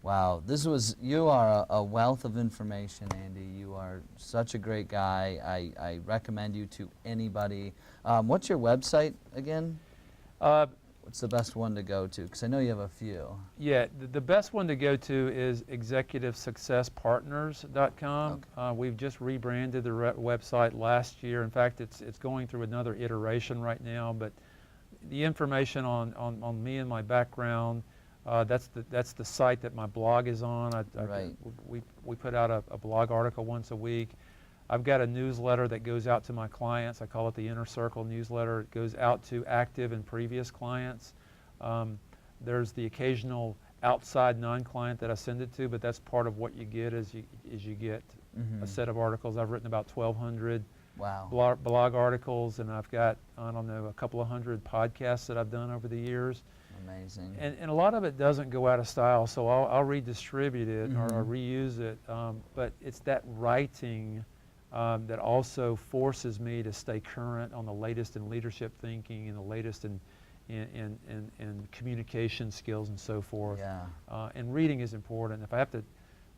Wow, you are a wealth of information, Andy. You are such a great guy. I recommend you to anybody. What's your website again? What's the best one to go to? Because I know you have a few. Yeah, the best one to go to is executivesuccesspartners.com. Okay. We've just rebranded the website last year. In fact, it's going through another iteration right now. But the information on me and my background, that's the site that my blog is on. Right. We put out a blog article once a week. I've got a newsletter that goes out to my clients. I call it the Inner Circle newsletter. It goes out to active and previous clients. There's the occasional outside non-client that I send it to, but that's part of what you get is you get a set of articles. I've written about 1,200 blog articles, and I've got, I don't know, a couple of hundred podcasts that I've done over the years. Amazing. And a lot of it doesn't go out of style, so I'll redistribute it or reuse it. But it's that writing that also forces me to stay current on the latest in leadership thinking and the latest in communication skills and so forth. Yeah. And reading is important. If I have to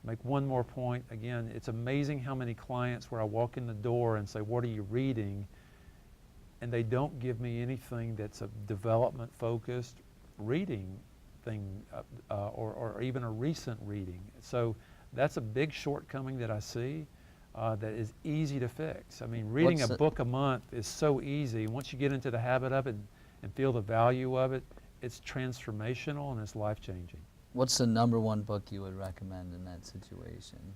make one more point, again, it's amazing how many clients where I walk in the door and say, "What are you reading?" and they don't give me anything that's a development-focused reading thing or even a recent reading. So that's a big shortcoming that I see that is easy to fix. I mean, reading a book a month is so easy. Once you get into the habit of it and feel the value of it, it's transformational and it's life-changing. What's the #1 book you would recommend in that situation?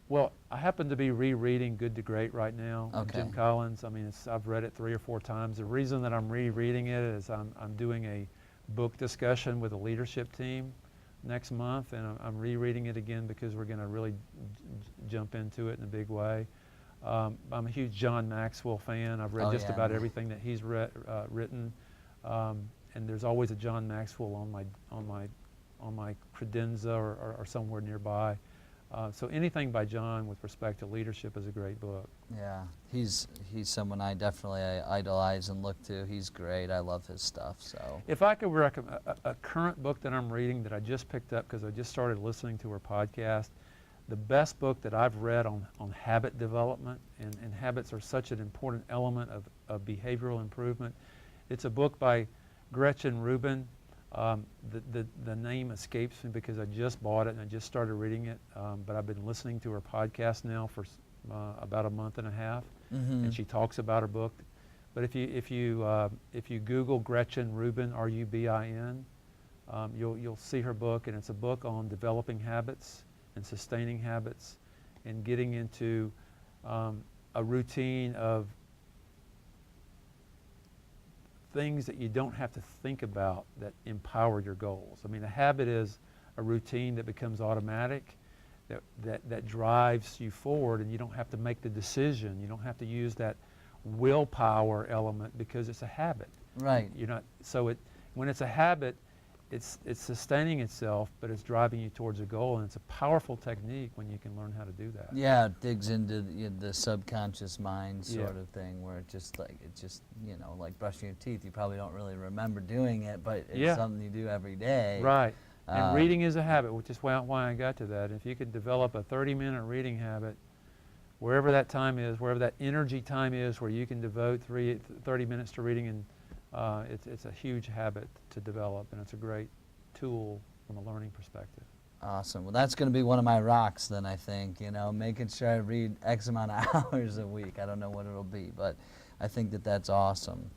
Well, I happen to be rereading Good to Great right now. Okay. Jim Collins. I mean, I've read it 3 or 4 times. The reason that I'm rereading it is I'm doing a book discussion with a leadership team next month, and I'm rereading it again because we're going to really jump into it in a big way. I'm a huge John Maxwell fan. I've read just about everything that he's written, and there's always a John Maxwell on my credenza or somewhere nearby. So anything by John with respect to leadership is a great book. Yeah, he's someone I definitely idolize and look to. He's great. I love his stuff. So if I could recommend a current book that I'm reading that I just picked up because I just started listening to her podcast, the best book that I've read on habit development, and habits are such an important element of behavioral improvement. It's a book by Gretchen Rubin. The name escapes me because I just bought it and I just started reading it, but I've been listening to her podcast now for about a month and a half, and she talks about her book. But if you Google Gretchen Rubin, R-U-B-I-N, you'll see her book, and it's a book on developing habits and sustaining habits and getting into a routine of things that you don't have to think about that empower your goals. I mean, a habit is a routine that becomes automatic, that drives you forward, and you don't have to make the decision. You don't have to use that willpower element because it's a habit. Right. When it's a habit, it's sustaining itself, but it's driving you towards a goal, and it's a powerful technique when you can learn how to do that. Yeah, it digs into the subconscious mind sort of thing, where it's just like brushing your teeth. You probably don't really remember doing it, but it's something you do every day. Right. And reading is a habit, which is why I got to that. If you could develop a 30-minute reading habit, wherever that time is, wherever that energy time is, where you can devote 30 minutes to reading, and it's a huge habit to develop, and it's a great tool from a learning perspective. Awesome. Well, that's going to be one of my rocks then, I think, making sure I read X amount of hours a week. I don't know what it'll be, but I think that's awesome.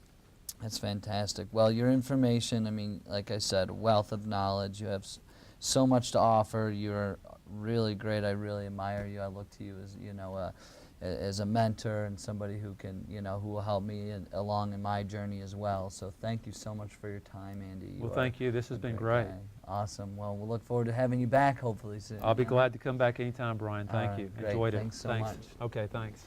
That's fantastic. Well, your information, I mean, like I said, wealth of knowledge. You have so much to offer. You're really great. I really admire you. I look to you as a mentor and somebody who can, who will help me along in my journey as well. So thank you so much for your time, Andy. Well, thank you. This has been great. Awesome. Well, we'll look forward to having you back hopefully soon. I'll be glad to come back anytime, Brian. Thank you. Great. Enjoyed it. Thanks so much. Okay, thanks.